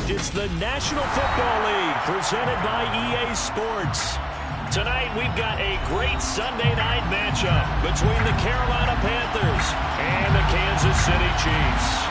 It's the National Football League presented by EA Sports. Tonight we've got a great Sunday night matchup between the Carolina Panthers and the Kansas City Chiefs.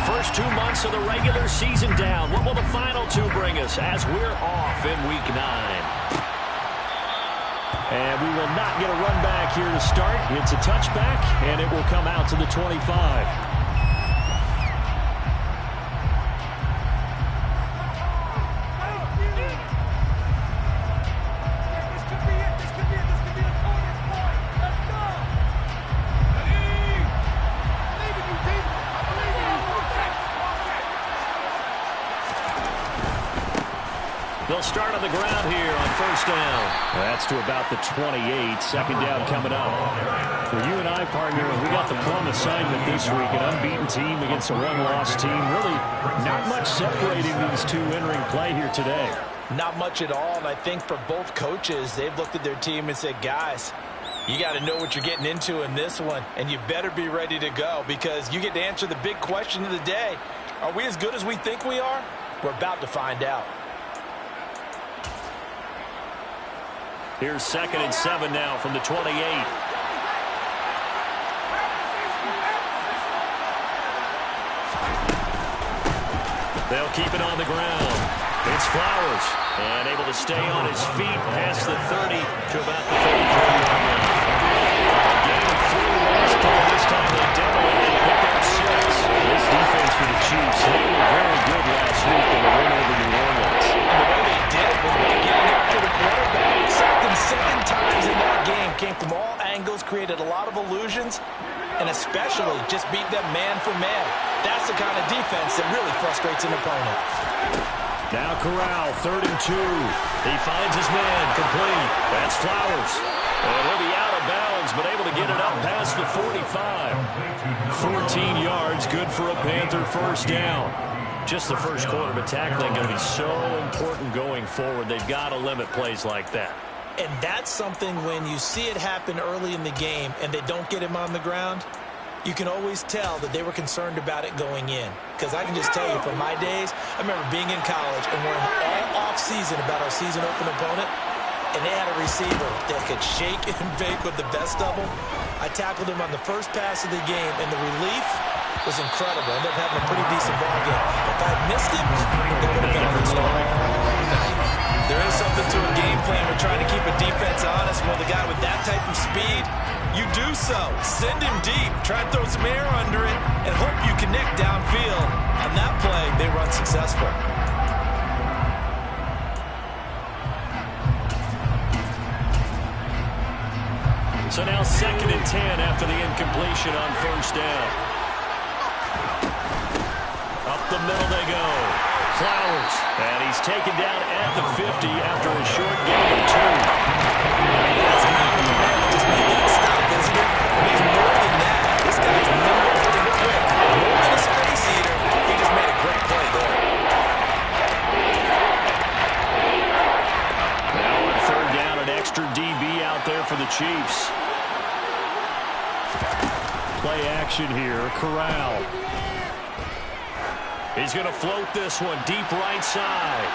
First 2 months of the regular season down. What will the final two bring us as we're off in Week 9? And we will not get a run back here to start. It's a touchback, and it will come out to the 25. They'll start on the ground here on first down. That's to about the 28. Second down coming up. For you and I, partner, we got the plum assignment this week. An unbeaten team against a one-loss team. Really not much separating these two entering play here today. Not much at all, and I think for both coaches, they've looked at their team and said, guys, you got to know what you're getting into in this one, and you better be ready to go because you get to answer the big question of the day. Are we as good as we think we are? We're about to find out. Here's 2nd and 7 now from the 28. They'll keep it on the ground. It's Flowers, and able to stay on his feet past the 30 to about the 33-yard line. Gain of 3 last play. This time they definitely didn't pick up 6. This defense for the Chiefs, they were very good last week in the win over New Orleans. And the way they did it was by getting after the quarterback. Sacked him 7 times in that game. Came from all angles, created a lot of illusions, and especially just beat them man for man. That's the kind of defense that really frustrates an opponent. Now Corral, 3rd and 2. He finds his man, complete. That's Flowers. And he'll be out of bounds, but able to get it up past the 45. 14 yards, good for a Panther first down. Just the first quarter, but tackling going to be so important going forward. They've got to limit plays like that. And that's something when you see it happen early in the game and they don't get him on the ground, you can always tell that they were concerned about it going in. Because I can just tell you from my days, I remember being in college and worrying all off-season about our season-open opponent, and they had a receiver that could shake and bake with the best of them. I tackled him on the first pass of the game, and the relief was incredible. I ended up having a pretty decent ball game. If I had missed him, it would have been a good story. There is something to a game plan. We're trying to keep a defense honest. With a guy with that type of speed, you do so. Send him deep. Try and throw some air under it and hope you connect downfield. On that play, they were unsuccessful. So now 2nd and 10 after the incompletion on first down. Up the middle they go. Flowers. And he's taken down at the 50 after a short gain of 2. That's a man just making it stop, isn't it? He's more than that. This guy's nimble and quick. More than a space eater. He just made a great play there. Now on 3rd down, an extra DB out there for the Chiefs. Play action here. Corral. He's going to float this one deep right side.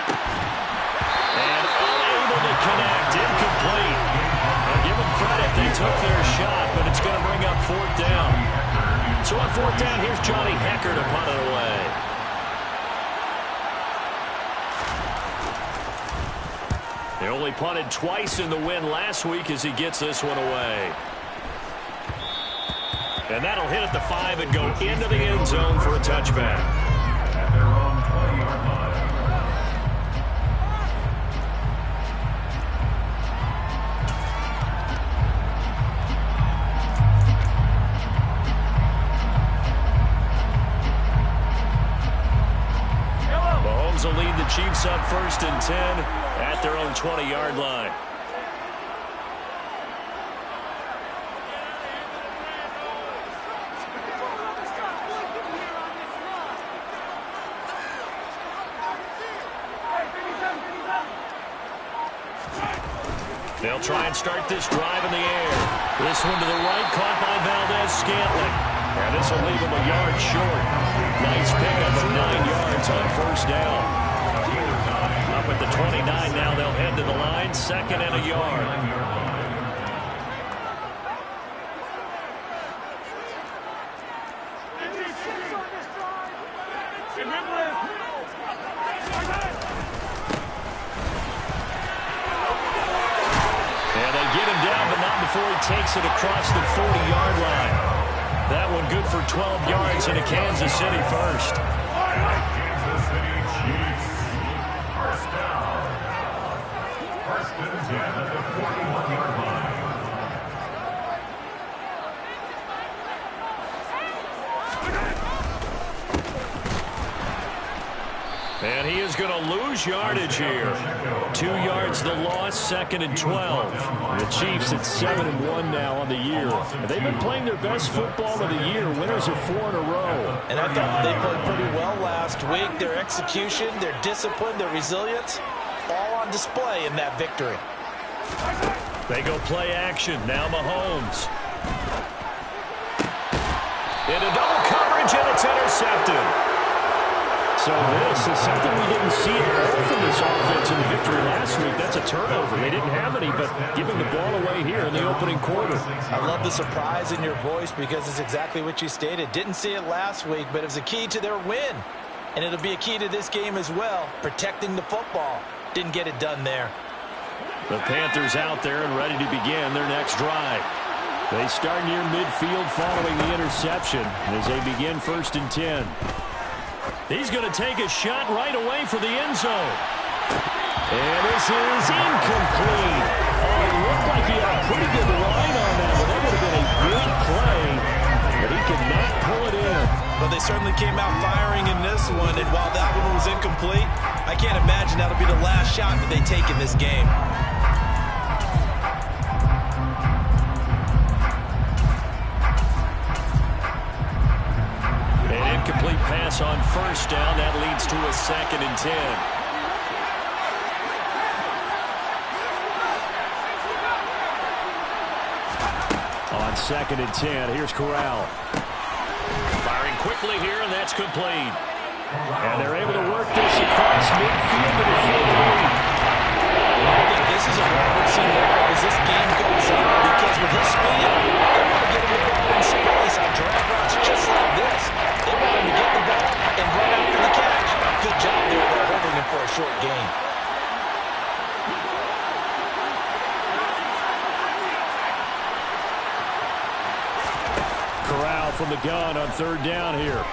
And unable to connect. Incomplete. I'll give them credit. They took their shot, but it's going to bring up 4th down. So on 4th down, here's Johnny Hecker to punt it away. They only punted twice in the win last week as he gets this one away. And that'll hit at the 5 and go into the end zone for a touchback. Mahomes will lead the Chiefs on 1st and 10 at their own 20-yard line. They'll try and start this drive in the air. This one to the right, caught by Valdez-Scantling. And this will leave him a yard short. Nice pickup of 9 yards on first down. Up at the 29 now, they'll head to the line, 2nd and a yard. Before he takes it across the 40-yard line. That one good for 12 yards into Kansas City first. Kansas City Chiefs. First down. 1st and 10 at the 41-yard line. And he is going to lose yardage here. 2 yards the loss, 2nd and 12. The Chiefs at 7-1 now on the year. And they've been playing their best football of the year. Winners of 4 in a row. And I thought they played pretty well last week. Their execution, their discipline, their resilience, all on display in that victory. They go play action. Now Mahomes. Into double coverage, and it's intercepted. So this is something we didn't see at all from this offense in the victory last week. That's a turnover. They didn't have any, but giving the ball away here in the opening quarter. I love the surprise in your voice because it's exactly what you stated. Didn't see it last week, but it was a key to their win. And it'll be a key to this game as well, protecting the football. Didn't get it done there. The Panthers out there and ready to begin their next drive. They start near midfield following the interception as they begin 1st and 10. He's going to take a shot right away for the end zone. And this is incomplete. Oh, it looked like he had a pretty good line on that, but that would have been a big play. But he could not pull it in. But they certainly came out firing in this one, and while that one was incomplete, I can't imagine that'll be the last shot that they take in this game. Incomplete pass on 1st down. That leads to a 2nd and 10. On 2nd and 10, here's Corral. Firing quickly here, and that's complete. And they're able to work this across midfield to the 48. I think this is a Robertson error as this game goes on because with his speed, they want to get him the ball in space on drag routes just like this. They want him to get the ball and run after the catch. Good job there by holding him for a short gain. Corral from the gun on 3rd down here.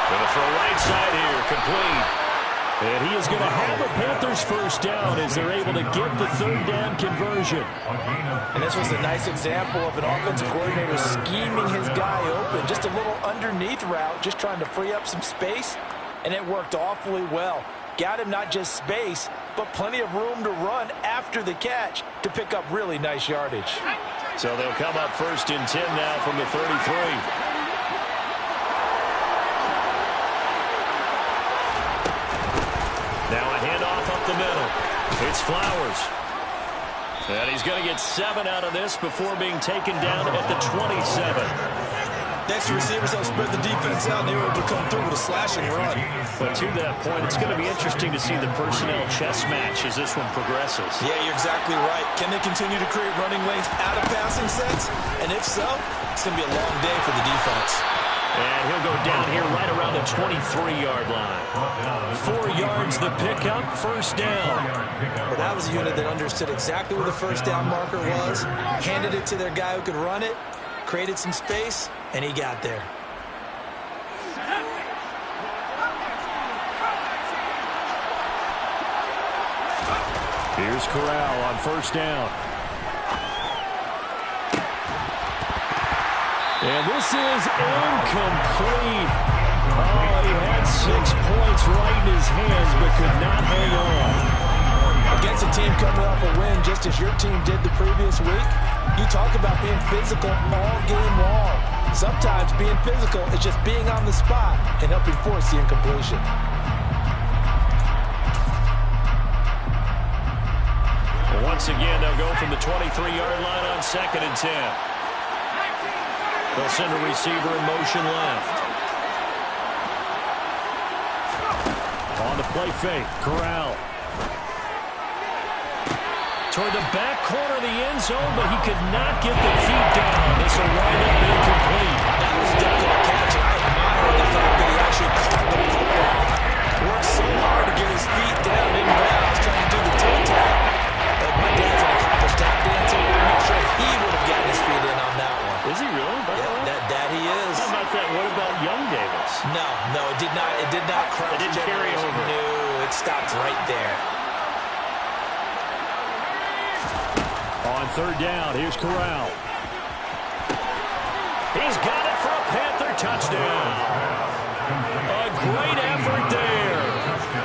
Going to throw right side here, complete. And he is going to have the Panthers 1st down as they're able to get the 3rd down conversion. And this was a nice example of an offensive coordinator scheming his guy open. Just a little underneath route, just trying to free up some space. And it worked awfully well. Got him not just space, but plenty of room to run after the catch to pick up really nice yardage. So they'll come up 1st and 10 now from the 33. Now a handoff up the middle. It's Flowers. And he's going to get 7 out of this before being taken down at the 27. Next receivers help spread the defense out, and they were able to come through with a slashing run. But to that point, it's going to be interesting to see the personnel chess match as this one progresses. Yeah, you're exactly right. Can they continue to create running lanes out of passing sets? And if so, it's going to be a long day for the defense. And he'll go down here right around the 23-yard line. 4 yards the pickup, 1st down. But that was a unit that understood exactly where the 1st down marker was, handed it to their guy who could run it, created some space, and he got there. Here's Corral on 1st down. And this is incomplete. Oh, he had 6 points right in his hands, but could not hang on. Against a team coming off a win just as your team did the previous week, you talk about being physical all game long. Sometimes being physical is just being on the spot and helping force the incompletion. Once again, they'll go from the 23-yard line on 2nd and 10. They'll send a receiver in motion left. On the play fake, Corral. Toward the back corner of the end zone, but he could not get the feet down. This will wind up incomplete. That was a difficult catch. I admire the fact that he actually caught the football. Worked so hard to get his feet down in bounds, trying to do the toe tap. But my dad's an accomplished tap dancer. I'm not sure if he would have gotten his feet in on that one. Is he really? Yeah, that he is. How about that? What about young Davis? No, it did not. It did not cross. It didn't carry over. No, it stopped right there. On 3rd down, here's Corral. He's got it for a Panther touchdown. A great effort there.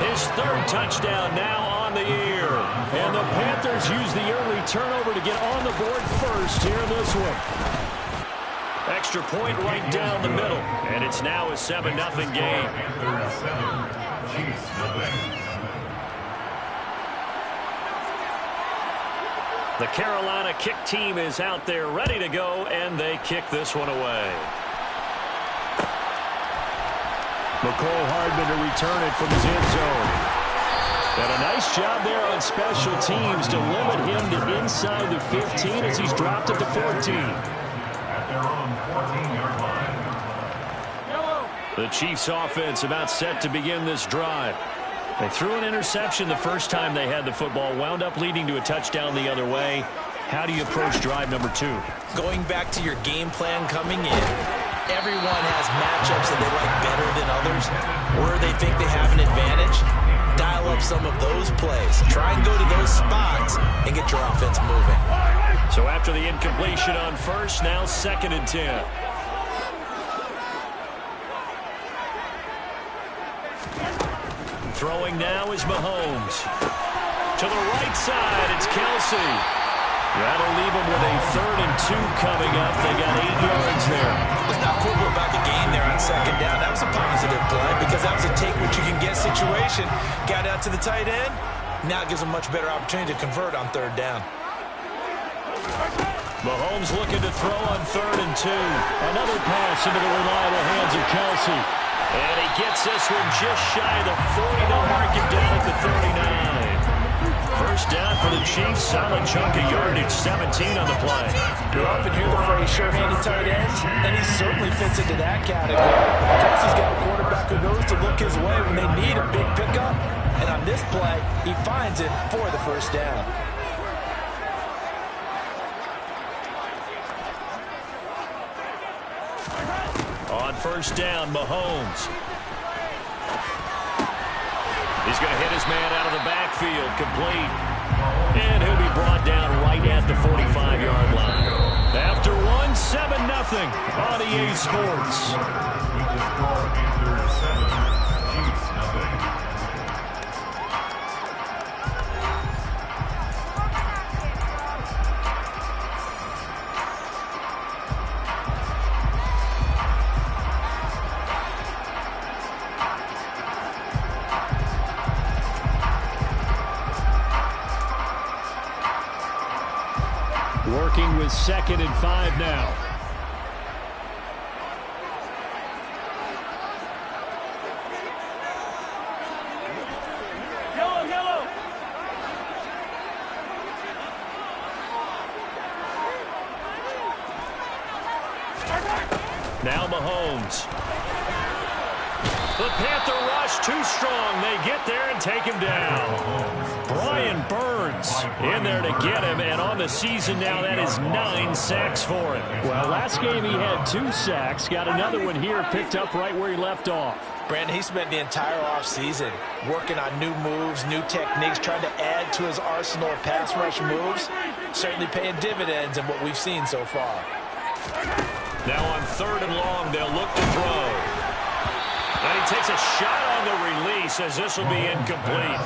His 3rd touchdown now on the year. And the Panthers use the early turnover to get on the board first here in this one. Extra point right down the middle. And it's now a 7-0 game. Panthers 7, Chiefs nothing. The Carolina kick team is out there ready to go, and they kick this one away. McCole Hardman to return it from his end zone. And a nice job there on special teams to limit him to inside the 15 as he's dropped it to 14. At their own 14-yard line. The Chiefs offense about set to begin this drive. They threw an interception the first time they had the football, wound up leading to a touchdown the other way. How do you approach drive number 2? Going back to your game plan coming in, everyone has matchups that they like better than others. Where they think they have an advantage, dial up some of those plays. Try and go to those spots and get your offense moving. So after the incompletion on 1st, now 2nd and 10. Throwing now is Mahomes. To the right side, it's Kelsey. That'll leave them with a 3rd and 2 coming up. They got 8 yards there. Let's not quibble about the game there on 2nd down. That was a positive play because that was a take-what-you-can-get situation. Got out to the tight end. Now it gives them a much better opportunity to convert on 3rd down. Mahomes looking to throw on 3rd and 2. Another pass into the reliable hands of Kelsey. And he gets this one just shy of the 40. They'll mark him down at the 39. 1st down for the Chiefs. Solid chunk of yardage. 17 on the play. You often hear the phrase sure-handed tight ends, and he certainly fits into that category. Kelsey's got a quarterback who knows to look his way when they need a big pickup. And on this play, he finds it for the 1st down. On 1st down, Mahomes. He's going to hit his man out of the backfield, complete. And he'll be brought down right at the 45-yard line. After 7-0 on EA Sports. Chiefs nothing. Working with 2nd and 5 now. Yellow. Now Mahomes. The Panther rush too strong. They get there and take him down. Brian Burns in there to get him, and on the season now that is 9 sacks for him. Well, last game he had 2 sacks. Got another one here picked up right where he left off. Brandon, he spent the entire offseason working on new moves, new techniques, trying to add to his arsenal of pass rush moves. Certainly paying dividends in what we've seen so far. Now on 3rd and long, they'll look to throw. And he takes a shot on the release as this will be incomplete.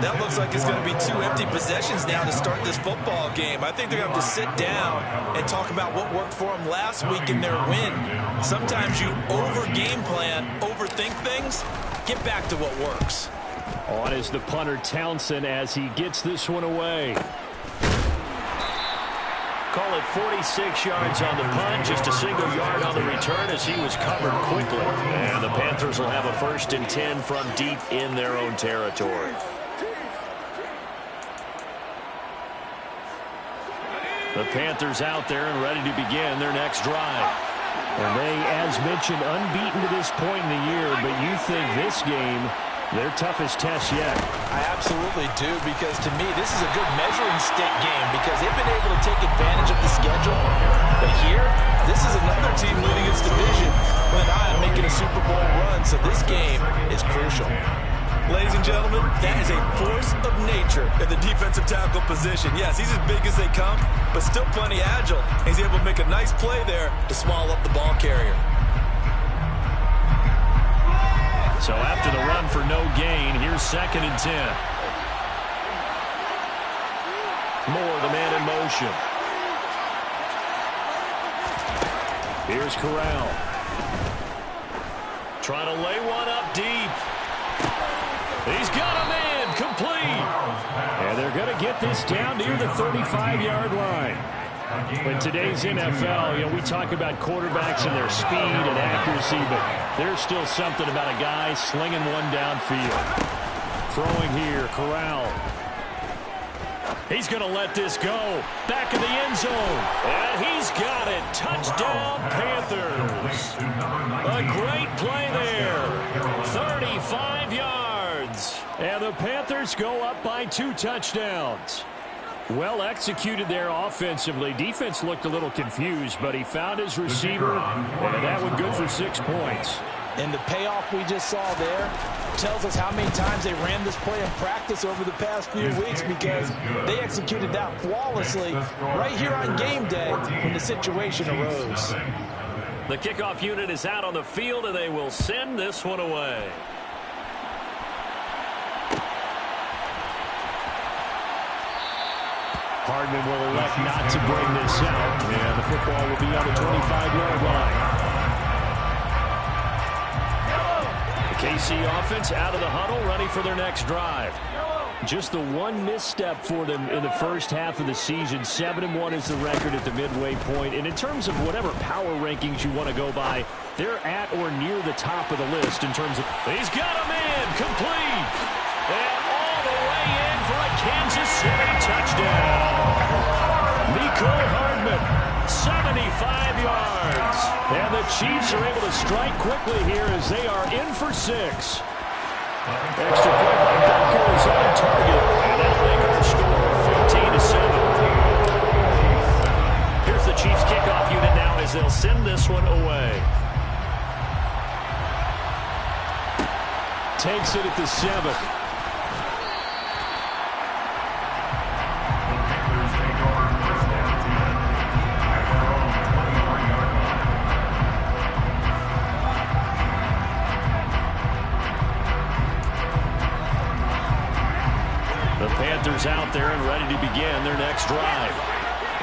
That looks like it's going to be 2 empty possessions now to start this football game. I think they're going to have to sit down and talk about what worked for them last week in their win. Sometimes you over-game plan, overthink things. Get back to what works. On is the punter Townsend as he gets this one away. Call it 46 yards on the punt, just a single yard on the return as he was covered quickly. And the Panthers will have a 1st and 10 from deep in their own territory. The Panthers out there and ready to begin their next drive. And they, as mentioned, unbeaten to this point in the year, but you think this game, their toughest test yet. I absolutely do, because to me, this is a good measuring stick game because they've been able to take advantage of the schedule. But here, this is another team leading its division with an eye on making a Super Bowl run, so this game is crucial. Ladies and gentlemen, that is a force of nature in the defensive tackle position. Yes, he's as big as they come, but still plenty agile. He's able to make a nice play there to swallow up the ball carrier. So after the run for no gain, here's 2nd and 10. Moore, the man in motion. Here's Corral. Trying to lay one up deep. He's got a man complete. And they're going to get this down near the 35-yard line. In today's NFL, we talk about quarterbacks and their speed and accuracy, but there's still something about a guy slinging one downfield. Throwing here, Corral. He's going to let this go. Back in the end zone. And he's got it. Touchdown, Panthers. A great play there. 35 yards. And the Panthers go up by 2 touchdowns. Well executed there offensively. Defense looked a little confused, but he found his receiver, and that one good for 6 points. And the payoff we just saw there tells us how many times they ran this play in practice over the past few weeks, because they executed that flawlessly right here on game day when the situation arose. The kickoff unit is out on the field, and they will send this one away. Hardman will elect not to bring this out, and the football will be on the 25-yard line. The KC offense out of the huddle, ready for their next drive. Just the one misstep for them in the first half of the season. 7-1 is the record at the midway point. And in terms of whatever power rankings you want to go by, they're at or near the top of the list in terms of... He's got a man complete! And all the way in for a Kansas City touchdown. Nico Hardman, 75 yards. And the Chiefs are able to strike quickly here as they are in for 6. Extra point by Baker is on target. And that'll make our score 14-7. Here's the Chiefs kickoff unit now as they'll send this one away. Takes it at the 7. Panthers out there and ready to begin their next drive.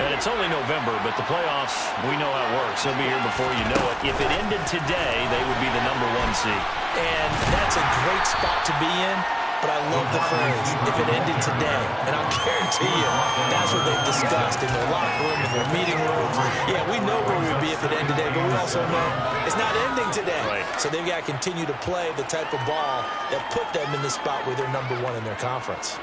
And it's only November, but the playoffs, we know how it works. They'll be here before you know it. If it ended today, they would be the #1 seed. And that's a great spot to be in, but I love the phrase, if it ended today. And I'll guarantee you, that's what they've discussed in their locker room, in their meeting rooms. Yeah, we know where we'd be if it ended today, but we also know it's not ending today. Right. So they've got to continue to play the type of ball that put them in the spot where they're #1 in their conference.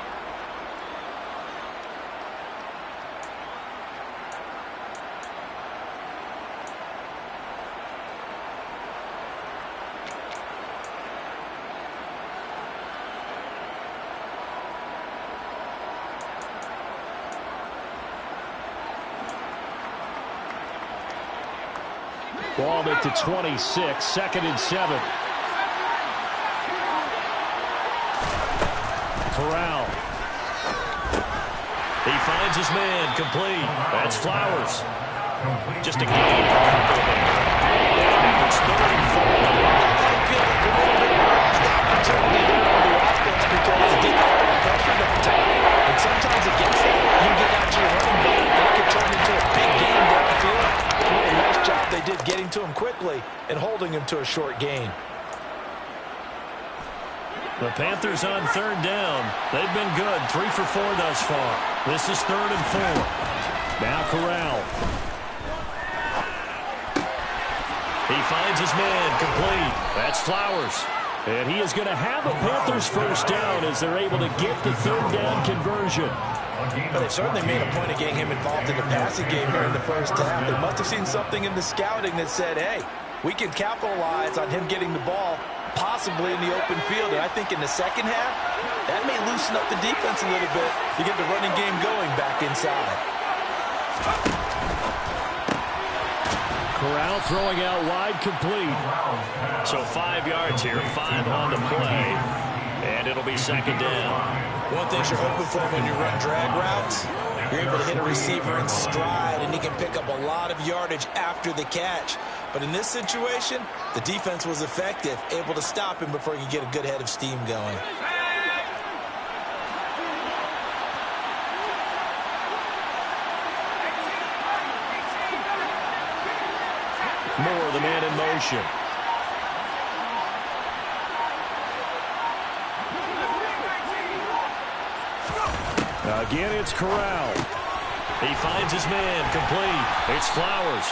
Ball at the 26, 2nd and 7. Corral. He finds his man complete. That's Flowers. Just a gain. It's 3rd and 4. him quickly and holding him to a short gain. The Panthers on third down. They've been good. 3 for 4 thus far. This is 3rd and 4. Now Corral. He finds his man complete. That's Flowers. And he is going to have a Panthers first down as they're able to get the third down conversion. But they certainly made a point of getting him involved in the passing game here in the first half. They must have seen something in the scouting that said, hey, we can capitalize on him getting the ball possibly in the open field. And I think in the second half, that may loosen up the defense a little bit to get the running game going back inside. Corral throwing out wide, complete. So 5 yards here, 5 on the play, and it'll be second down. One thing you're hoping for when you run drag routes, you're able to hit a receiver in stride, and he can pick up a lot of yardage after the catch. But in this situation, the defense was effective, able to stop him before he could get a good head of steam going. Moore, the man in motion. Again, it's Corral. He finds his man, complete. It's Flowers.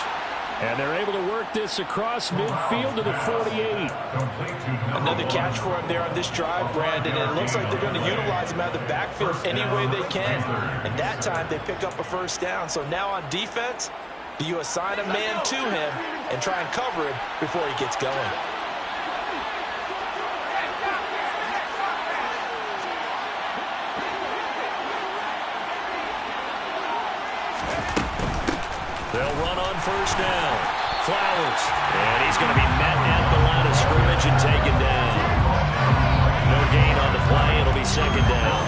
And they're able to work this across midfield to the 48. Another catch for him there on this drive, Brandon. And it looks like they're going to utilize him out of the backfield any way they can. And that time they pick up a first down. So now on defense, do you assign a man to him and try and cover him before he gets going? They'll run on first down. Flowers. And he's going to be met at the line of scrimmage and taken down. No gain on the play. It'll be second down.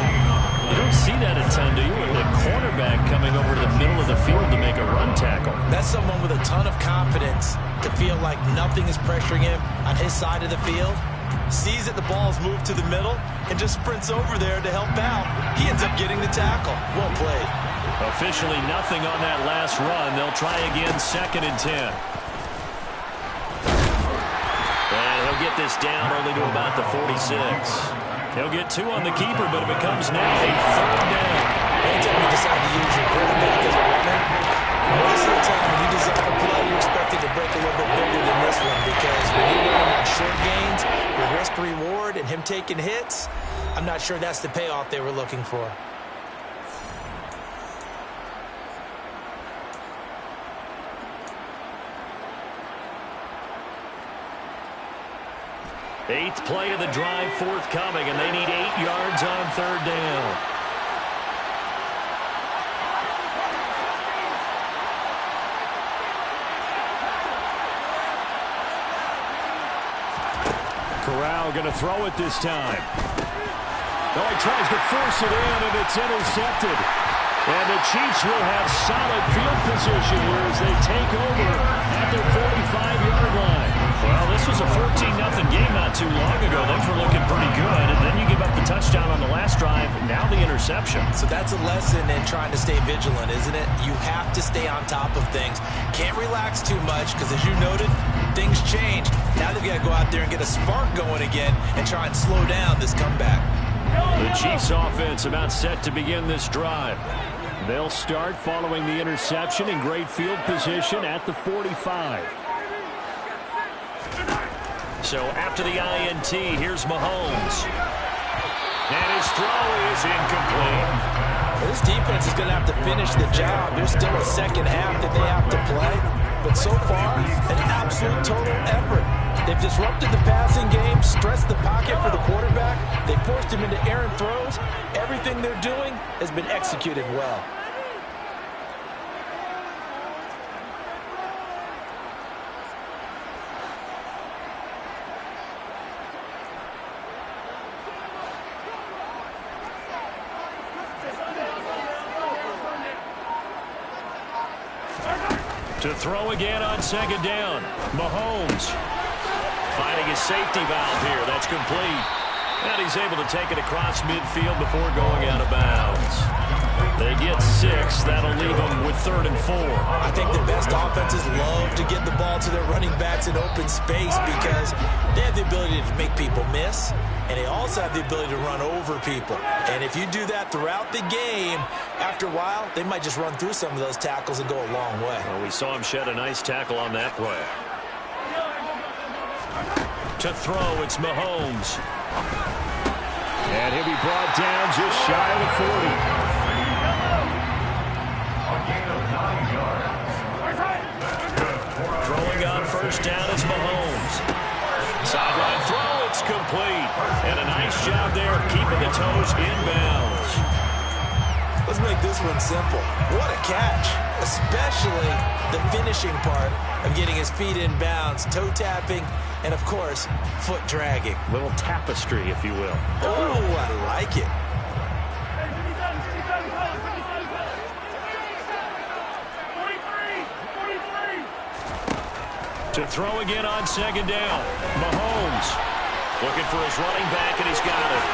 You don't see that a ton, do you? With a cornerback coming over to the middle of the field to make a run tackle. That's someone with a ton of confidence to feel like nothing is pressuring him on his side of the field. Sees that the ball's moved to the middle and just sprints over there to help out. He ends up getting the tackle. Well played. Officially nothing on that last run. They'll try again, 2nd and 10. And he'll get this down only to about the 46. He'll get 2 on the keeper, but it becomes now a 3rd down. Anytime you decide to use your quarterback as a runner, most of the time when you design a play, you're expected to break a little bit bigger than this one, because when you run him on short gains, your risk-reward and him taking hits, I'm not sure that's the payoff they were looking for. Eighth play of the drive forthcoming, and they need 8 yards on 3rd down. Corral going to throw it this time. No, he tries to force it in, and it's intercepted. And the Chiefs will have solid field position here as they take over at their 45-yard line. Well, this was a 14-0 game not too long ago. Things were looking pretty good, and then you give up the touchdown on the last drive, now the interception. So that's a lesson in trying to stay vigilant, isn't it? You have to stay on top of things. Can't relax too much, because as you noted, things change. Now they've got to go out there and get a spark going again and try and slow down this comeback. The Chiefs offense about set to begin this drive. They'll start following the interception in great field position at the 45. So after the INT, here's Mahomes. And his throw is incomplete. Well, this defense is going to have to finish the job. There's still a second half that they have to play. But so far, an absolute total effort. They've disrupted the passing game, stressed the pocket for the quarterback. They forced him into errant throws. Everything they're doing has been executed well. To throw again on 2nd down. Mahomes finding his safety valve here. That's complete. And he's able to take it across midfield before going out of bounds. They get 6. That'll leave them with 3rd and 4. I think the best best offenses love to get the ball to their running backs in open space because they have the ability to make people miss, and they also have the ability to run over people. And if you do that throughout the game, after a while, they might just run through some of those tackles and go a long way. Well, we saw him shed a nice tackle on that play. To throw, it's Mahomes. And he'll be brought down just shy of the 40. A gain of 9 yards. Throwing on first down is Mahomes. Sideline throw, it's complete. And a nice job there of keeping the toes inbounds. Let's make this one simple. What a catch, especially the finishing part of getting his feet in bounds, toe tapping, and of course, foot dragging. Little tapestry, if you will. Oh, I like it. To throw again on second down. Mahomes looking for his running back, and he's got it.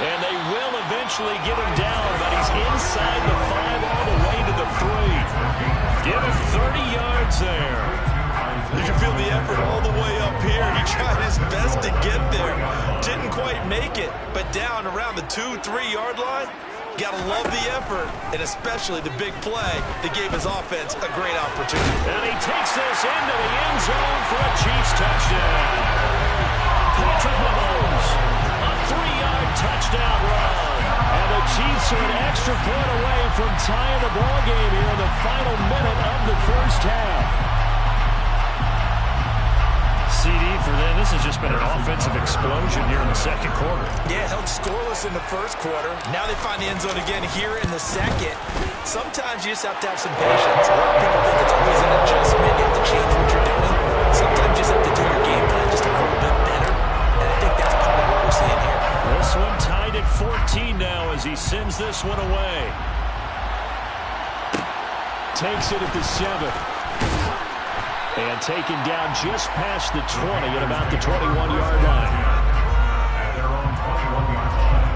And they will eventually get him down, but he's inside the 5 all the way to the 3. Give him 30 yards there. You can feel the effort all the way up here. He tried his best to get there. Didn't quite make it, but down around the 2-3 yard line. Gotta love the effort, and especially the big play that gave his offense a great opportunity. And he takes this into the end zone for a Chiefs touchdown. Patrick Mahomes, a 3-yard touchdown run. And the Chiefs are an extra point away from tying the ball game here in the final minute of the first half. CD for them. This has just been an offensive explosion here in the second quarter. Yeah, held scoreless in the first quarter. Now they find the end zone again here in the second. Sometimes you just have to have some patience. A lot of people think it's always an adjustment. You have to change what you're doing. Sometimes you just have to do your game plan just a little bit better. And I think that's part of what we're seeing here. This one tied at 14 now as he sends this one away. Takes it at the 7. And taken down just past the 20 at about the 21-yard line. At their own 21-yard line.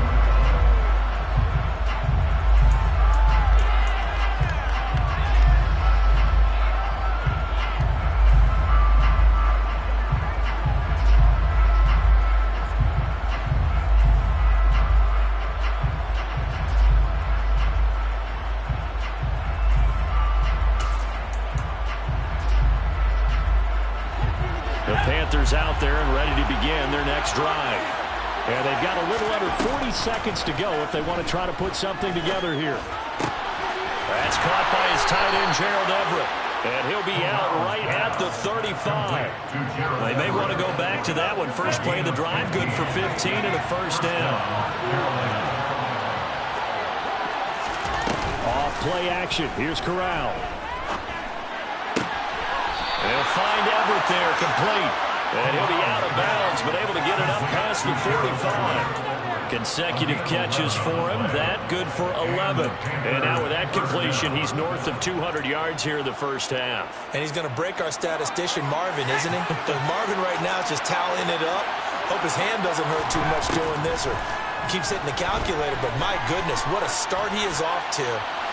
The Panthers out there and ready to begin their next drive. And they've got a little under 40 seconds to go if they want to try to put something together here. That's caught by his tight end, Gerald Everett. And he'll be out right at the 35. They may want to go back to that one. First play of the drive, good for 15 and a first down. Off play action. Here's Corral. They'll find Everett there, complete. And he'll be out of bounds, but able to get it up past the 45. Consecutive catches for him. That good for 11. And now with that completion, he's north of 200 yards here in the first half. And he's going to break our statistician, Marvin, isn't he? But Marvin right now is just tallying it up. Hope his hand doesn't hurt too much doing this or keeps hitting the calculator. But my goodness, what a start he is off to.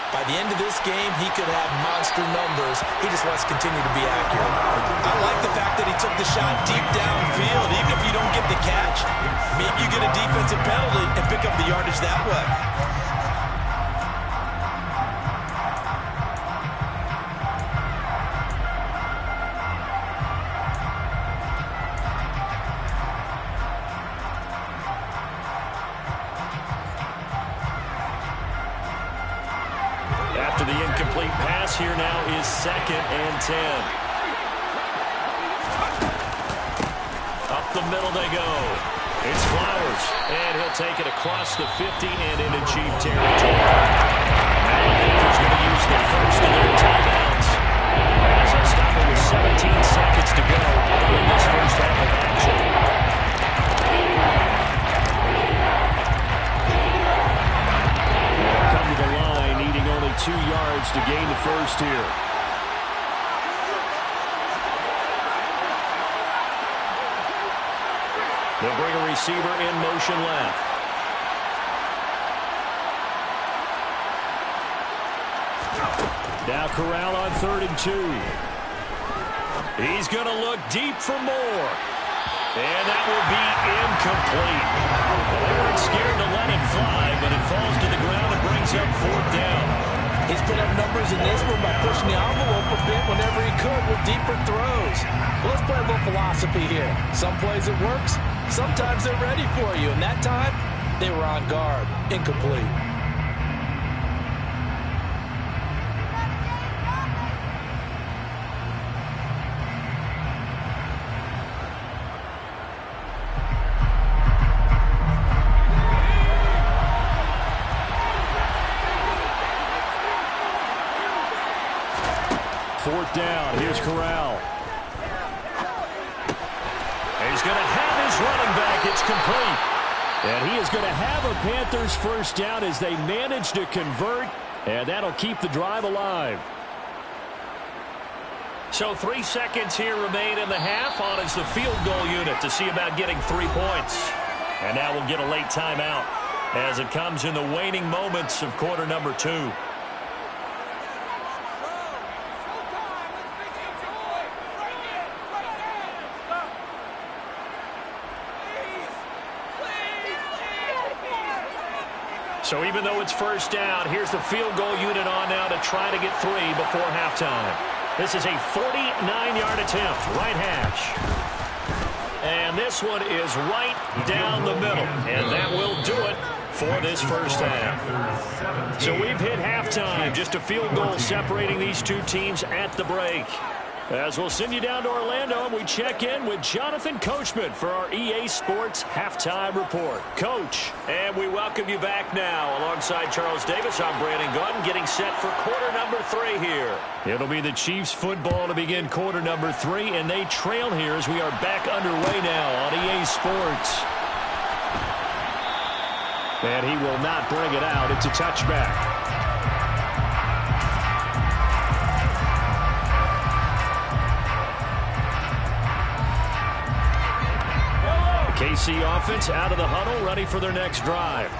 By the end of this game, he could have monster numbers. He just wants to continue to be accurate. I like the fact that he took the shot deep downfield. Even if you don't get the catch, maybe you get a defensive penalty and pick up the yardage that way. After the incomplete pass, here now is 2nd and 10. Up the middle they go. It's Flowers, and he'll take it across the 50 and into Chief territory. Now the Panthers going to use the first of their timeouts as they stop it with 17 seconds to go in this first half of action. They'll come to the line, needing only 2 yards to gain the first here. They'll bring a receiver in motion left. Now Corral on 3rd and 2. He's going to look deep for more. And that will be incomplete. They weren't scared to let it fly, but it falls to the ground and brings up 4th down. He's put up numbers in this one by pushing the envelope a bit whenever he could with deeper throws. Well, let's play a little philosophy here. Some plays it works, sometimes they're ready for you. And that time, they were on guard. Incomplete. Fourth down. Here's Corral. He's going to have his running back. It's complete. And he is going to have a Panthers first down as they manage to convert. And that'll keep the drive alive. So 3 seconds here remain in the half. On is the field goal unit to see about getting 3 points. And now we'll get a late timeout as it comes in the waning moments of quarter number 2. So even though it's first down, here's the field goal unit on now to try to get 3 before halftime. This is a 49-yard attempt, right hash. And this one is right down the middle. And that will do it for this first half. So we've hit halftime, just a field goal separating these two teams at the break. As we'll send you down to Orlando, and we check in with Jonathan Coachman for our EA Sports Halftime Report. Coach, and we welcome you back now. Alongside Charles Davis, I'm Brandon Gotw, getting set for quarter number 3 here. It'll be the Chiefs football to begin quarter number 3, and they trail here as we are back underway now on EA Sports. And he will not bring it out. It's a touchback. KC offense out of the huddle, ready for their next drive.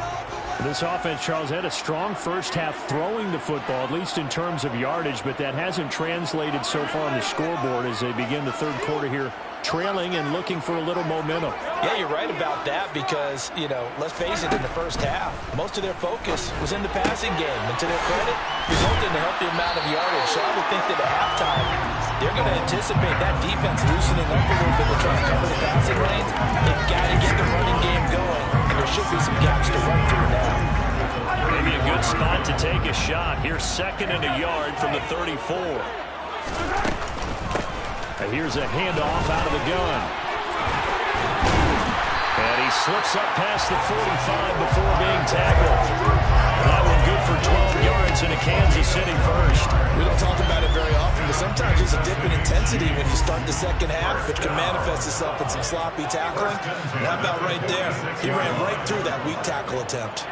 This offense, Charles, had a strong first half throwing the football, at least in terms of yardage, but that hasn't translated so far on the scoreboard as they begin the third quarter here, trailing and looking for a little momentum. Yeah, you're right about that because, you know, let's face it, in the first half, most of their focus was in the passing game. And to their credit, resulted in a healthy amount of yardage. So I would think that at halftime, they're going to anticipate that defense loosening up a little bit to try and cover the passing lanes. They've got to get the running game going, and there should be some gaps to run through now. Maybe a good spot to take a shot. Here's 2nd and a yard from the 34. And here's a handoff out of the gun. And he slips up past the 45 before being tackled. That one good for 12 yards and a Kansas City first. We don't talk about it very often, but sometimes there's a dip in intensity when you start the second half, which can manifest itself in some sloppy tackling. And how about right there? He ran right through that weak tackle attempt.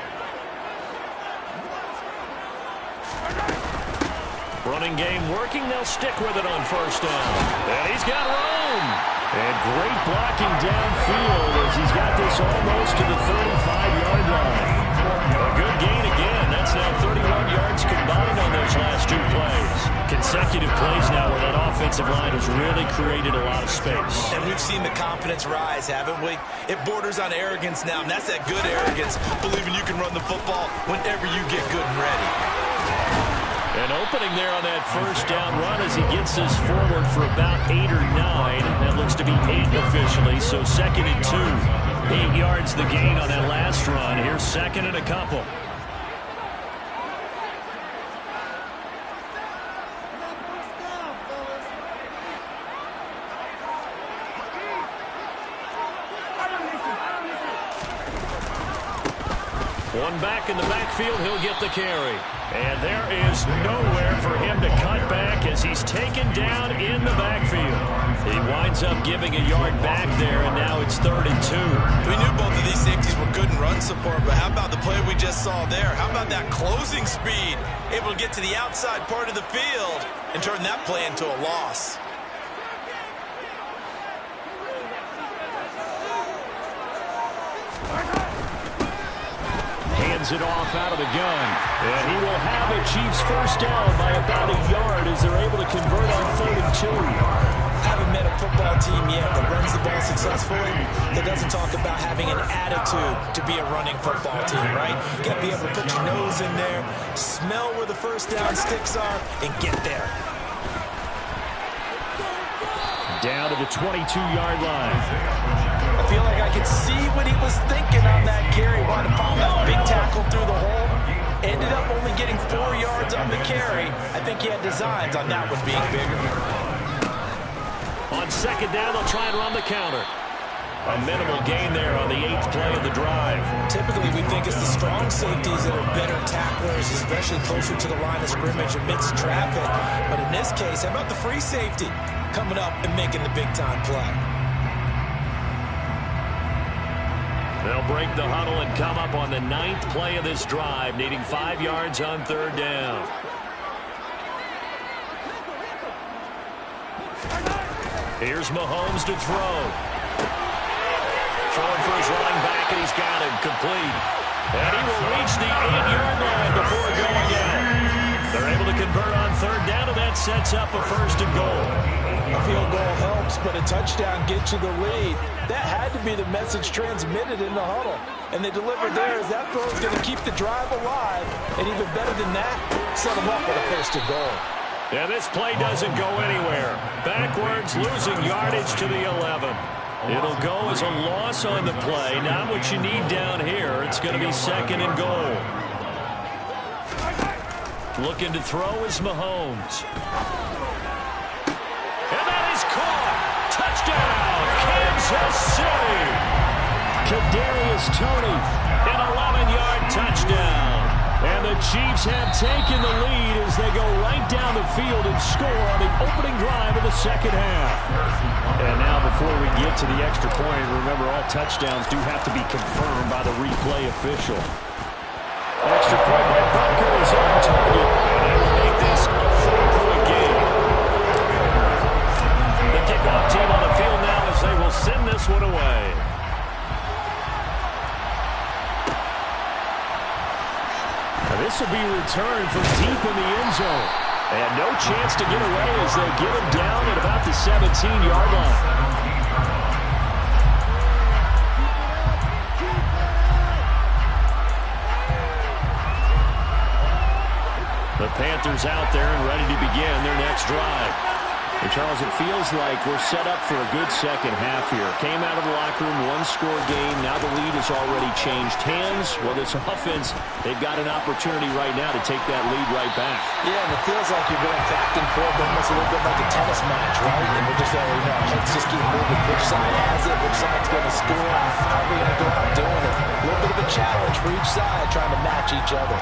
Running game working. They'll stick with it on first down. And he's got room. And great blocking downfield as he's got this almost to the 35-yard line. A good gain again. That's now 31 yards combined on those last 2 plays. Consecutive plays now where that offensive line has really created a lot of space. And we've seen the confidence rise, haven't we? It borders on arrogance now, and that's that good arrogance, believing you can run the football whenever you get good and ready. An opening there on that first down run as he gets us forward for about 8 or 9. That looks to be 8 officially, so 2nd and 2. 8 yards the gain on that last run. Here's 2nd and a couple. One back in the backfield, he'll get the carry. And there is nowhere for him to cut back as he's taken down in the backfield. He winds up giving a yard back there, and now it's 3rd and 2. We knew both of these safeties were good in run support, but how about the play we just saw there? How about that closing speed? Able to get to the outside part of the field and turn that play into a loss. hands it off out of the gun. And he will have a Chiefs first down by about a yard as they're able to convert on 3rd and 2. I haven't met a football team yet that runs the ball successfully that doesn't talk about having an attitude to be a running football team, right? You got to be able to put your nose in there, smell where the first down sticks are, and get there. Down to the 22-yard line. I feel like I could see what he was thinking on that carry. Wanted to pound that big tackle through the hole. Ended up only getting 4 yards on the carry. I think he had designs on that one being bigger. On 2nd down, they'll try and run the counter. A minimal gain there on the 8th play of the drive. Typically, we think it's the strong safeties that are better tacklers, especially closer to the line of scrimmage amidst traffic. But in this case, how about the free safety coming up and making the big-time play? They'll break the huddle and come up on the 9th play of this drive, needing 5 yards on 3rd down. Here's Mahomes to throw. Throwing for his running back, and he's got him complete. And he will reach the 8-yard line before going out. They're able to convert on 3rd down, and that sets up a 1st and goal. A field goal helps, but a touchdown gets you the lead. That had to be the message transmitted in the huddle. And they delivered there as that throw is going to keep the drive alive. And even better than that, set them up with a 1st and goal. And this play doesn't go anywhere. Backwards, losing yardage to the 11. It'll go as a loss on the play. Not what you need down here. It's going to be 2nd and goal. Looking to throw is Mahomes. And that is caught. Touchdown, Kansas City. Kadarius Toney, an 11-yard touchdown. And the Chiefs have taken the lead as they go right down the field and score on the opening drive of the 2nd half. And now before we get to the extra point, remember all touchdowns do have to be confirmed by the replay official. Extra point by Butker is on target. And they will make this a 4-point game. The kickoff team on the field now as they will send this one away. This will be returned from deep in the end zone. And no chance to get away as they get him down at about the 17-yard line. The Panthers out there and ready to begin their next drive. And Charles, it feels like we're set up for a good second half here. Came out of the locker room, one-score game. Now the lead has already changed hands. Well, this offense, they've got an opportunity right now to take that lead right back. Yeah, and it feels like you're going back and forth, almost a little bit like a tennis match, right? And we're just saying, let's just keep moving. Which side has it? Which side's going to score? How are we going to go out doing it? A little bit of a challenge for each side, trying to match each other.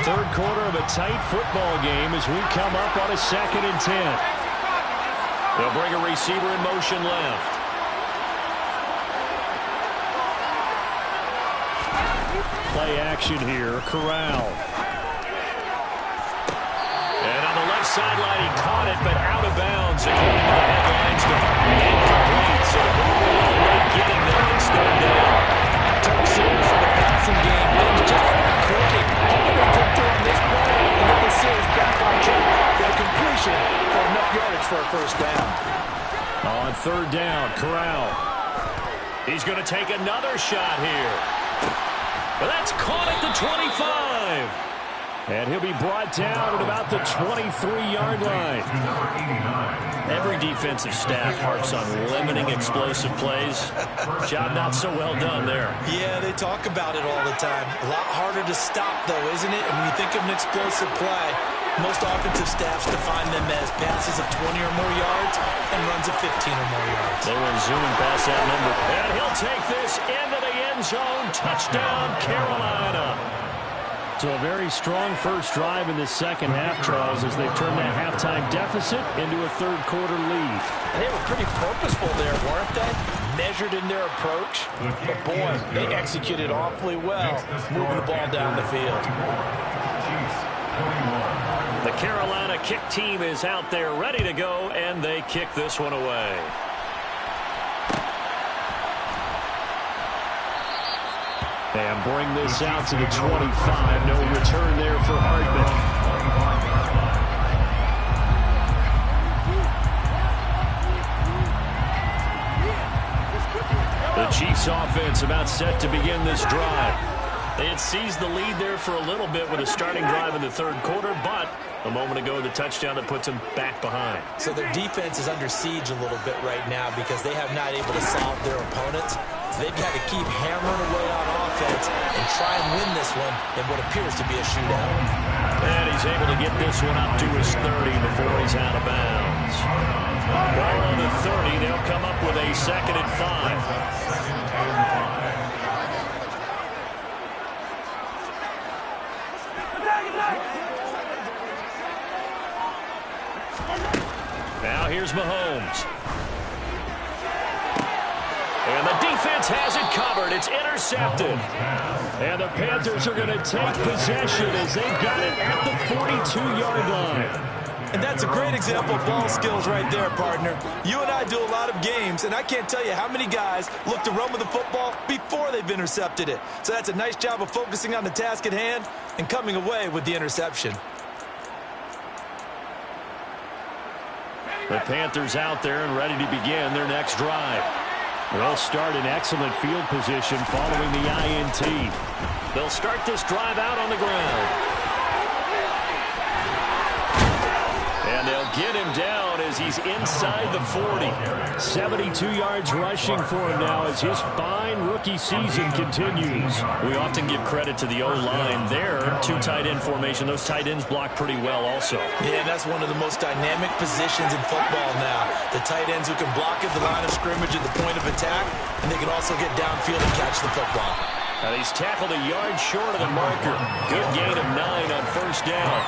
Third quarter of a tight football game as we come up on a 2nd and 10. They'll bring a receiver in motion left. Play action here, Corral. And on the left sideline, he caught it, but out of bounds, according to the headlines. Incomplete, so the ball not getting there. It's 3rd down. Took series for the passing game. Things just clicking. They're going to come through on this play and get the series back on track for the completion for enough yardage for a 1st down. On 3rd down, Corral. He's going to take another shot here. But that's caught at the 25. And he'll be brought down at about the 23-yard line. Every defensive staff harps on limiting explosive plays. Job not so well done there. Yeah, they talk about it all the time. A lot harder to stop, though, isn't it? And when you think of an explosive play, most offensive staffs define them as passes of 20 or more yards and runs of 15 or more yards. They were zooming past that number. And he'll take this into the end zone. Touchdown, Carolina. So a very strong first drive in the 2nd half, Charles, as they turn that halftime deficit into a 3rd quarter lead. And they were pretty purposeful there, weren't they? Measured in their approach. But, boy, they executed awfully well, moving the ball down the field. Chiefs, 21. The Carolina kick team is out there ready to go, and they kick this one away. And bring this out to the 25. No return there for Hardman. The Chiefs offense about set to begin this drive. They had seized the lead there for a little bit with a starting drive in the third quarter, but a moment ago the touchdown that puts them back behind. So their defense is under siege a little bit right now because they have not able to solve their opponents. So they've got to keep hammering away on offense and try and win this one in what appears to be a shootout. And he's able to get this one up to his 30 before he's out of bounds. Ball on the 30. They'll come up with a 2nd and 5. Now here's Mahomes. And the defense has it covered. It's intercepted. And the Panthers are going to take possession as they've got it at the 42-yard line. And that's a great example of ball skills right there, partner. You and I do a lot of games, and I can't tell you how many guys look to run with the football before they've intercepted it. So that's a nice job of focusing on the task at hand and coming away with the interception. The Panthers out there and ready to begin their next drive. They'll start in excellent field position following the INT. They'll start this drive out on the ground. And they'll get him down as he's inside the 40. 72 yards rushing for him now as his fine rookie season continues. We often give credit to the O-line there. 2 tight end formation. Those tight ends block pretty well also. Yeah, that's one of the most dynamic positions in football now. The tight ends who can block at the line of scrimmage at the point of attack, and they can also get downfield and catch the football. And he's tackled a yard short of the marker. Good gain of 9 on first down.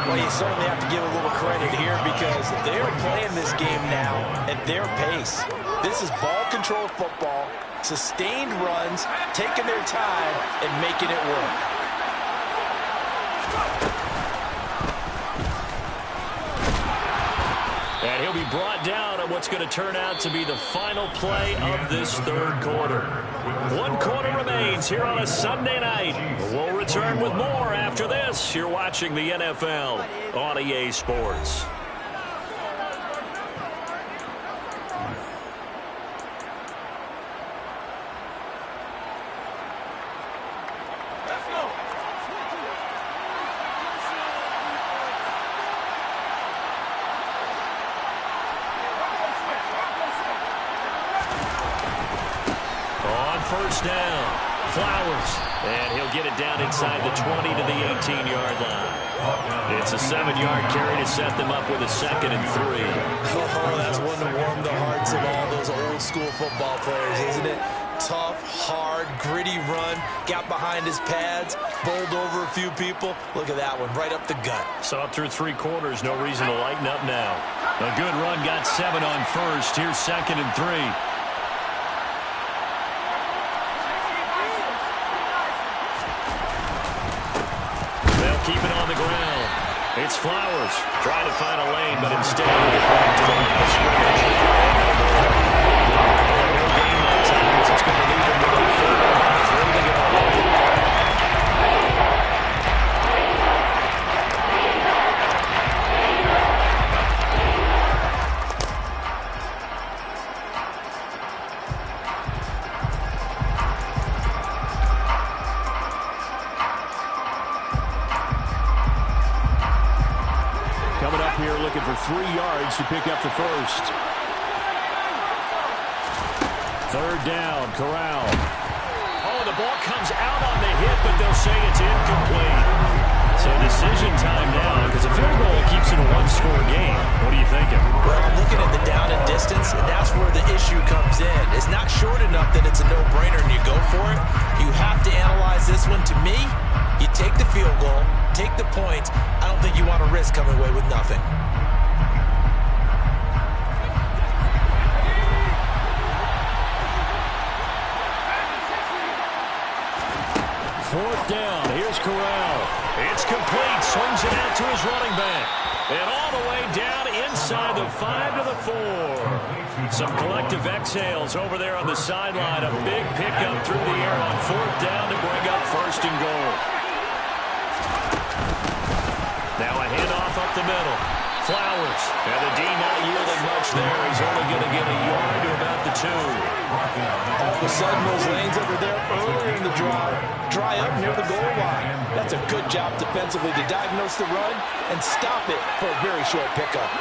Well, you certainly have to give a little credit here because they're playing this game now at their pace. This is ball-controlled football, sustained runs, taking their time, and making it work. And he'll be brought down on what's going to turn out to be the final play of this third quarter. 1 quarter remains here on a Sunday night. We'll return with more after this. You're watching the NFL on EA Sports. First down, Flowers, and he'll get it down inside the 20 to the 18-yard line. It's a 7-yard carry to set them up with a 2nd and 3. Oh, that's one to warm the hearts of all those old-school football players, isn't it? Tough, hard, gritty run, got behind his pads, bowled over a few people. Look at that one, right up the gut. Saw it through 3 quarters, no reason to lighten up now. A good run, got 7 on first. Here's 2nd and 3. Keep it on the ground. It's Flowers trying to find a lane, but instead he'll get back to the line of scrimmage. No game that time as it's going to leave him with a 3rd to go. Coming up here looking for 3 yards to pick up the first. 3rd down, Corral. Oh, the ball comes out on the hit, but they'll say it's incomplete. So decision time now because a field goal keeps it a 1-score game. What are you thinking? Well, I'm looking at the down and distance, and that's where the issue comes in. It's not short enough that it's a no-brainer and you go for it. You have to analyze this one. To me, you take the field goal, take the points. I don't think you want to risk coming away with nothing. Fourth down. Here's Corral. It's complete. Swings it out to his running back. And all the way down inside the 5 to the 4. Some collective exhales over there on the sideline. A big pickup through the air on 4th down to bring up 1st and goal. Now a handoff up the middle. Flowers. And the D not yielding much there. He's only going to get a yard to about the 2. All of a sudden, those lanes over there earlier in the drive dry up near the goal line. That's a good job defensively to diagnose the run and stop it for a very short pickup.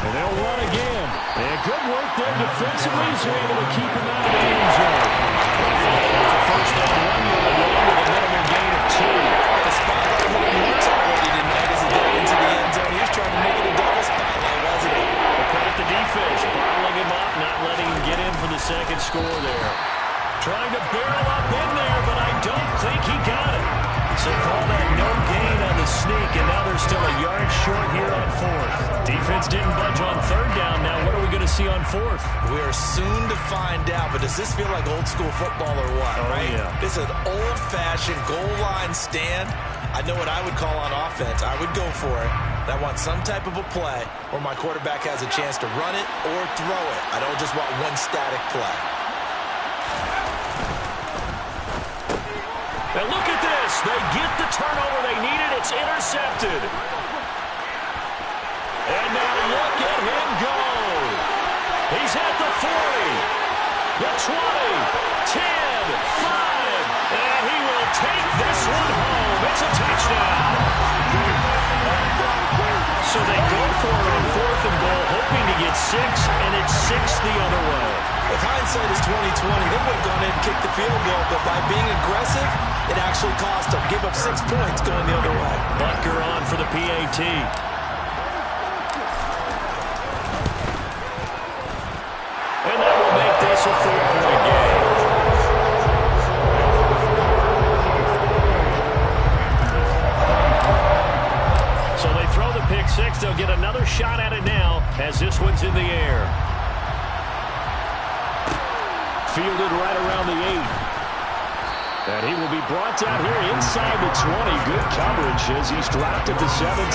And they'll run again. And good work there defensively. He's able to keep him out of the end zone. The 1st down 1 yard run with a minimal gain of 2. The spotlight hit him once already tonight as he got into the end zone. He was trying to make it a double spotlight, wasn't he? Credit the defense, bottling him up, not letting him get in for the 2nd score there. Trying to barrel up in there, but I don't think he got it. So call that no gain on the sneak, and now they're still a yard short here on 4th. Defense didn't budge on 3rd down. Now what are we going to see on 4th? We are soon to find out, but does this feel like old school football or what, right? Yeah. This is an old-fashioned goal line stand. I know what I would call on offense. I would go for it. I want some type of a play where my quarterback has a chance to run it or throw it. I don't just want one static play. And look at this. They get the turnover they needed. It's intercepted. And now look at him go. He's at the 40, the 20, 10, 5, and he will take this one home. It's a touchdown. So they go for it on 4th and goal, hoping to get 6, and it's 6 the other way. If hindsight is 20/20, they would have gone in and kicked the field goal, but by being aggressive, it actually cost them. Give up 6 points going the other way. Butker on for the PAT. And that will make this a 4-point game. So they throw the pick 6. They'll get another shot at it now as this one's in the air. Fielded right around the 8. And he will be brought down here inside the 20. Good coverage as he's dropped at the 17.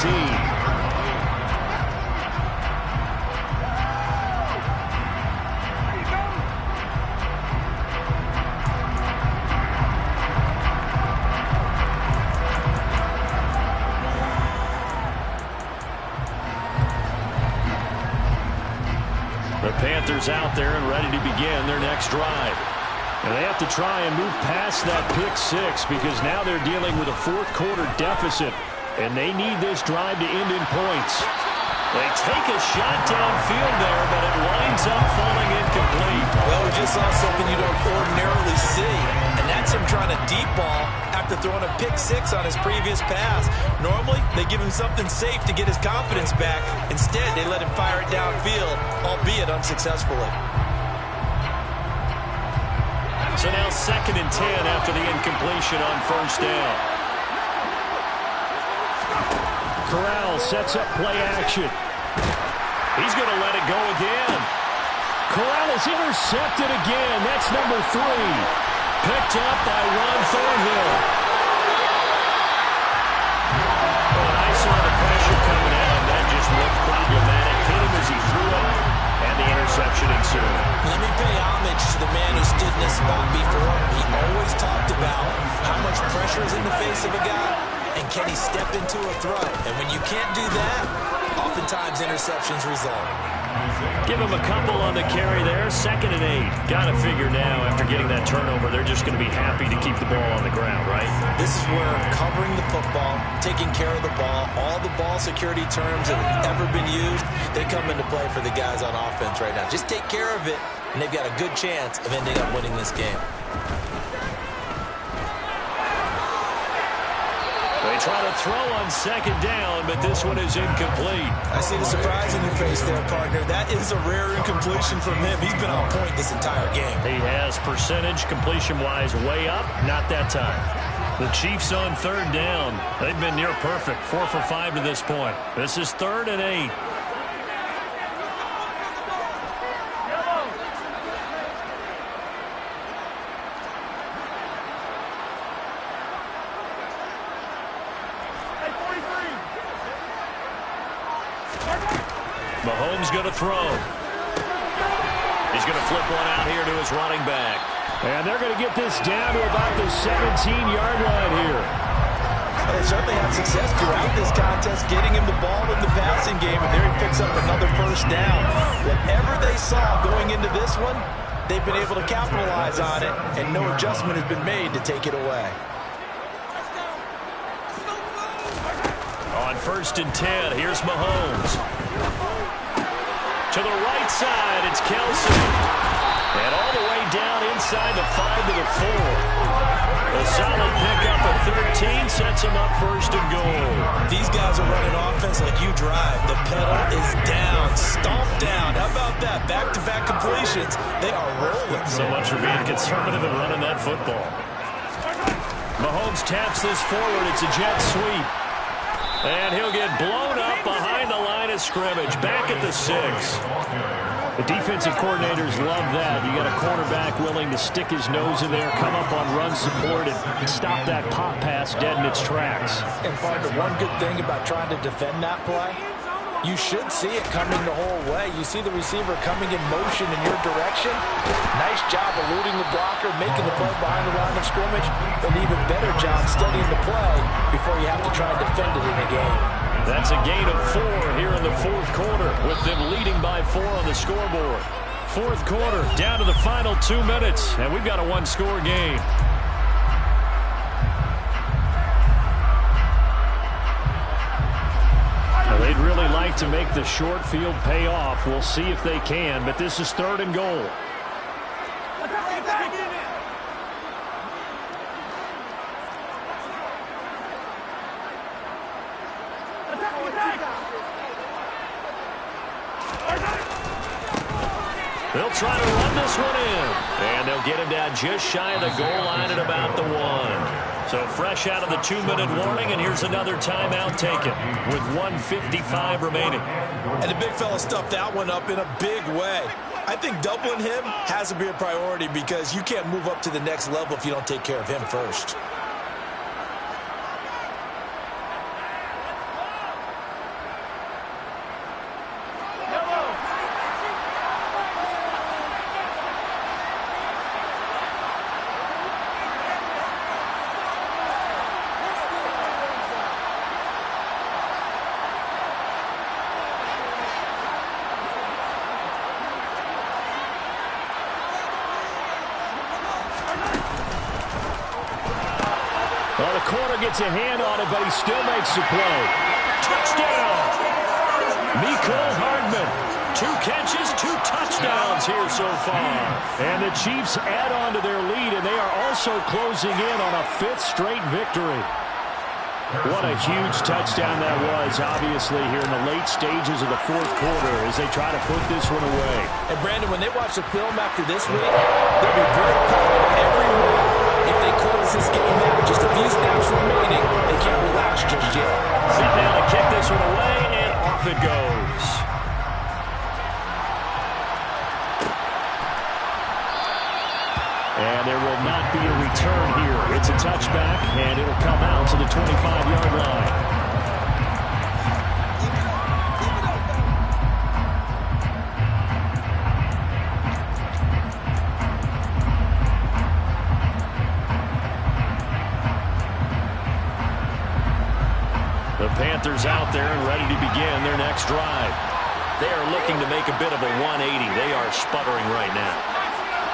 The Panthers out there and ready to begin their next drive. And they have to try and move past that pick 6 because now they're dealing with a 4th quarter deficit. And they need this drive to end in points. They take a shot downfield there, but it winds up falling incomplete. Well, we just saw something you don't ordinarily see, and that's him trying to deep ball after throwing a pick 6 on his previous pass. Normally, they give him something safe to get his confidence back. Instead, they let him fire it downfield, albeit unsuccessfully. So now 2nd and 10 after the incompletion on 1st down. Corral sets up play action. He's going to let it go again. Corral is intercepted again. That's number 3. Picked up by Ron Thornhill. Well, I saw the pressure coming at him. That just looked problematic. Hit him as he threw it, and the interception ensued. Let me pay homage to the man who stood in this spot before. He always talked about how much pressure is in the face of a guy, and can he step into a throw? And when you can't do that, oftentimes interceptions result. Give him a couple on the carry there. 2nd and 8. Got to figure now after getting that turnover, they're just going to be happy to keep the ball on the ground, right? This is where covering the football, taking care of the ball, all the ball security terms that have ever been used, they come into play for the guys on offense right now. Just take care of it, and they've got a good chance of ending up winning this game. They try to throw on 2nd down, but this one is incomplete. I see the surprise in your face there, partner. That is a rare incompletion from him. He's been on point this entire game. He has percentage completion-wise way up, not that time. The Chiefs on 3rd down. They've been near perfect, 4 for 5 to this point. This is 3rd and 8. Mahomes going to throw. He's going to flip one out here to his running back. And they're going to get this down to about the 17-yard line here. They certainly had success throughout this contest, getting him the ball in the passing game, and there he picks up another first down. Whatever they saw going into this one, they've been able to capitalize on it, and no adjustment has been made to take it away. On 1st and 10, here's Mahomes. To the right side, it's Kelsey. And all the way down inside the 5 to the 4. A solid pickup of 13 sets him up 1st and goal. These guys are running offense like you drive. The pedal is down, stomped down. How about that? Back-to-back completions. They are rolling. So much for being conservative and running that football. Mahomes taps this forward. It's a jet sweep. And he'll get blown up behind the line of scrimmage. Back at the 6. The defensive coordinators love that. You got a cornerback willing to stick his nose in there, come up on run support, and stop that pop pass dead in its tracks. And partner, one good thing about trying to defend that play, you should see it coming the whole way. You see the receiver coming in motion in your direction. Nice job eluding the blocker, making the play behind the line of scrimmage. An even better job studying the play before you have to try and defend it in a game. That's a gain of 4 here in the 4th quarter, with them leading by 4 on the scoreboard. 4th quarter, down to the final 2 minutes, and we've got a one-score game. Now, they'd really like to make the short field pay off. We'll see if they can, but this is 3rd and goal. They'll try to run this one in. And they'll get him down just shy of the goal line at about the 1. So fresh out of the 2-minute warning, and here's another timeout taken with 1:55 remaining. And the big fella stuffed that one up in a big way. I think doubling him has to be a priority because you can't move up to the next level if you don't take care of him first. Well, the corner gets a hand on it, but he still makes the play. Touchdown! Mecole Hardman. 2 catches, 2 touchdowns here so far. And the Chiefs add on to their lead, and they are also closing in on a 5th straight victory. What a huge touchdown that was, obviously, here in the late stages of the 4th quarter as they try to put this one away. And, Brandon, when they watch the film after this week, they'll be very proud of every win. If they close this game out, just a few snaps remaining, they can't relax just yet. Sit down to kick this one away, and off it goes. And there will not be a return here. It's a touchback, and it'll come out to the 25-yard line. The Panthers out there and ready to begin their next drive. They are looking to make a bit of a 180. They are sputtering right now.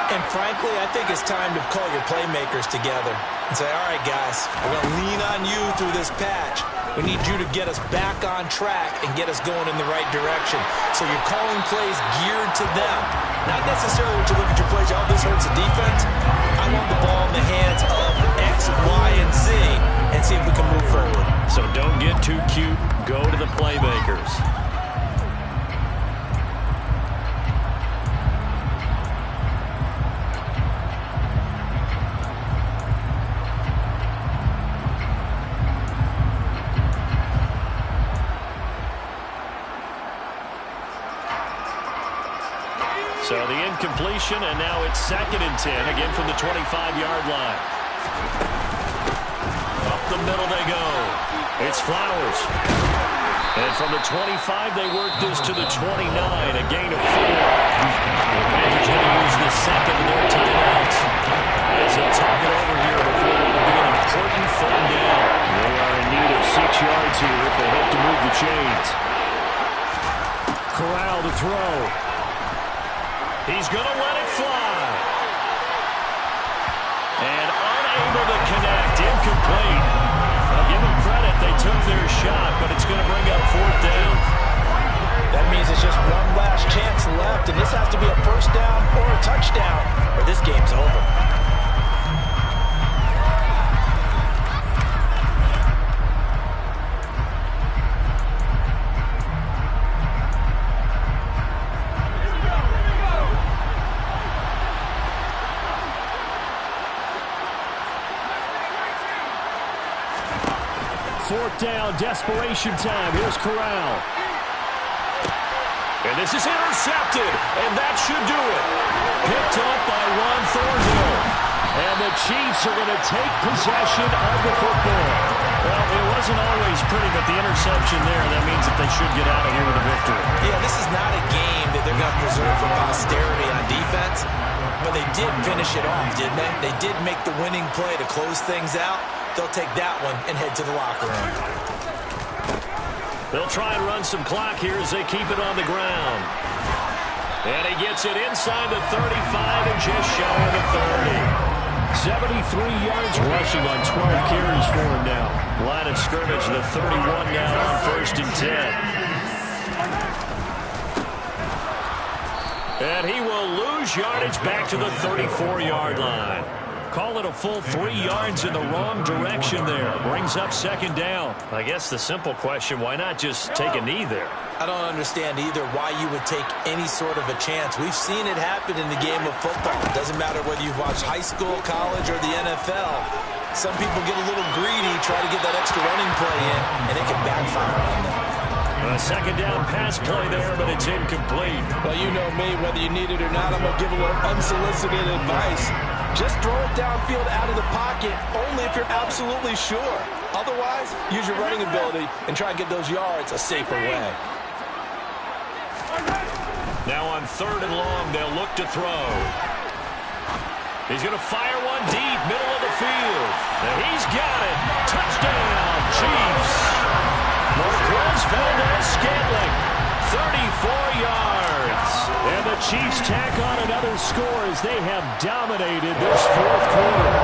And frankly, I think it's time to call your playmakers together and say, all right, guys, we're going to lean on you through this patch. We need you to get us back on track and get us going in the right direction. So you're calling plays geared to them. Not necessarily when you look at your plays, oh, this hurts the defense. I want the ball in the hands of X, Y, and Z and see if we can move forward. So don't get too cute. Go to the playmakers. So the incompletion, and now it's 2nd and 10, again from the 25-yard line. Up the middle they go. It's Flowers. And from the 25, they work this to the 29, a gain of 4. The Panthers going to use the second of their timeouts as they'll talk it over here before what will be an important third down. They are in need of 6 yards here if they hope to move the chains. Corral to throw. He's going to let it fly. And unable to connect, incomplete. I'll give them credit, they took their shot, but it's going to bring up 4th down. That means it's just one last chance left, and this has to be a first down or a touchdown, or this game's over. Fourth down, desperation time. Here's Corral. And this is intercepted, and that should do it. Picked up by Ron Thornhill. And the Chiefs are going to take possession of the football. Well, it wasn't always pretty, but the interception there, that means that they should get out of here with a victory. Yeah, this is not a game that they're going to preserve for posterity on defense, but they did finish it off, didn't they? They did make the winning play to close things out. They'll take that one and head to the locker room. They'll try and run some clock here as they keep it on the ground. And he gets it inside the 35 and just shy of the 30. 73 yards rushing on 12 carries for him now. Line of scrimmage, the 31 now on 1st and 10. And he will lose yardage back to the 34-yard line. Call it a full 3 yards in the wrong direction there. Brings up 2nd down. I guess the simple question, why not just take a knee there? I don't understand either why you would take any sort of a chance. We've seen it happen in the game of football. It doesn't matter whether you've watched high school, college, or the NFL. Some people get a little greedy, try to get that extra running play in, and it can backfire on them. A 2nd down pass play there, but it's incomplete. Well, you know me, whether you need it or not, I'm going to give a little unsolicited advice. Just throw it downfield out of the pocket, only if you're absolutely sure. Otherwise, use your running ability and try and get those yards a safer way. Now on 3rd and long, they'll look to throw. He's going to fire one deep, middle of the field. And he's got it. Touchdown, Chiefs. Marquez Valdez-Scantling, 34 yards. And the Chiefs tack on another score as they have dominated this 4th quarter.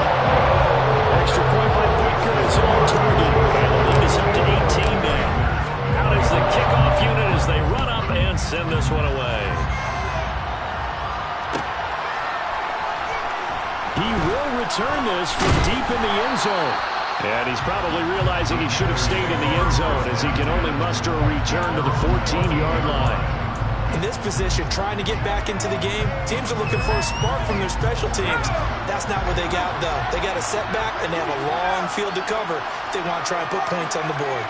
Extra point by Baker is on target. And the lead is up to 18 now. Out is the kickoff unit as they run up and send this one away. He will return this from deep in the end zone. And he's probably realizing he should have stayed in the end zone as he can only muster a return to the 14-yard line. In this position, trying to get back into the game, teams are looking for a spark from their special teams. That's not what they got, though. They got a setback, and they have a long field to cover if they want to try and put points on the board.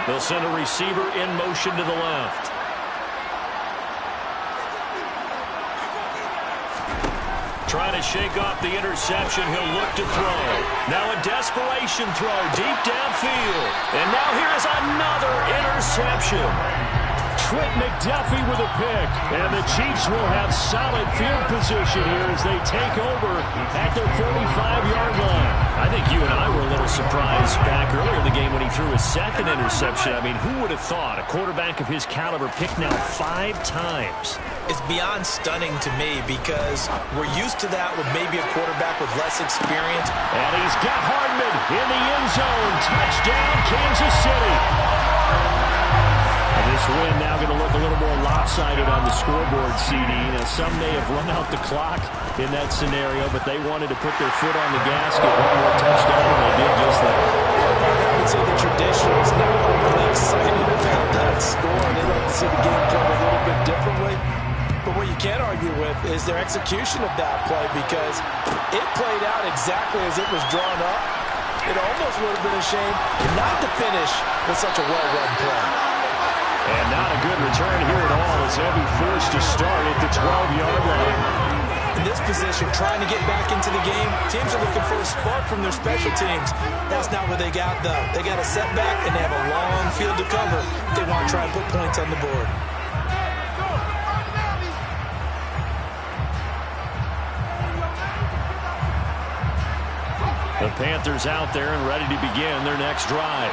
They'll send a receiver in motion to the left. Trying to shake off the interception. He'll look to throw. Now a desperation throw deep downfield. And now here is another interception. Trent McDuffie with a pick. And the Chiefs will have solid field position here as they take over at their 45-yard line. I think you and I were a little surprised back earlier in the game when he threw his 2nd interception. I mean, who would have thought a quarterback of his caliber picked now 5 times? It's beyond stunning to me because we're used to that with maybe a quarterback with less experience. And he's got Hardman in the end zone. Touchdown, Kansas City. And this win now going to look a little more lopsided on the scoreboard, CD. Now, some may have run out the clock in that scenario, but they wanted to put their foot on the gas, get one more touchdown, and they did just that. I would say the tradition is not overly excited about that score. They like to see the game play a little bit differently. But what you can't argue with is their execution of that play because it played out exactly as it was drawn up. It almost would have been a shame not to finish with such a well-run play. And not a good return here at all as they'll be forced to start at the 12-yard line. In this position, trying to get back into the game, teams are looking for a spark from their special teams. That's not what they got, though. They got a setback, and they have a long field to cover if they want to try and put points on the board. The Panthers out there and ready to begin their next drive.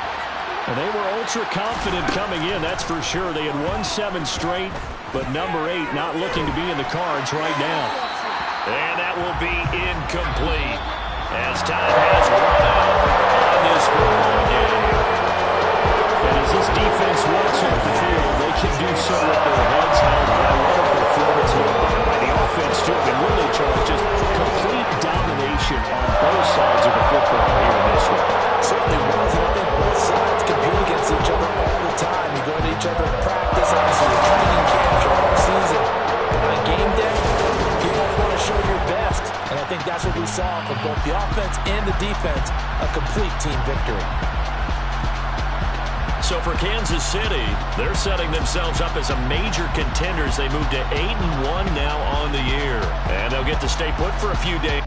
And they were ultra-confident coming in, that's for sure. They had won 7 straight, but number 8 not looking to be in the cards right now. And that will be incomplete as time has run out on this football game. And as this defense walks off the field, they can do so with their heads held high. What a performance by the offense, too. And really, Charles, just complete domination on both sides of the football here in this one. Certainly was, and I think both sides compete against each other all the time. You go to each other in practice, obviously in training camp, during the season. On game day, you both want to show your best, and I think that's what we saw from both the offense and the defense, a complete team victory. So for Kansas City, they're setting themselves up as a major contenders. They move to 8-1 now on the year, and they'll get to stay put for a few days.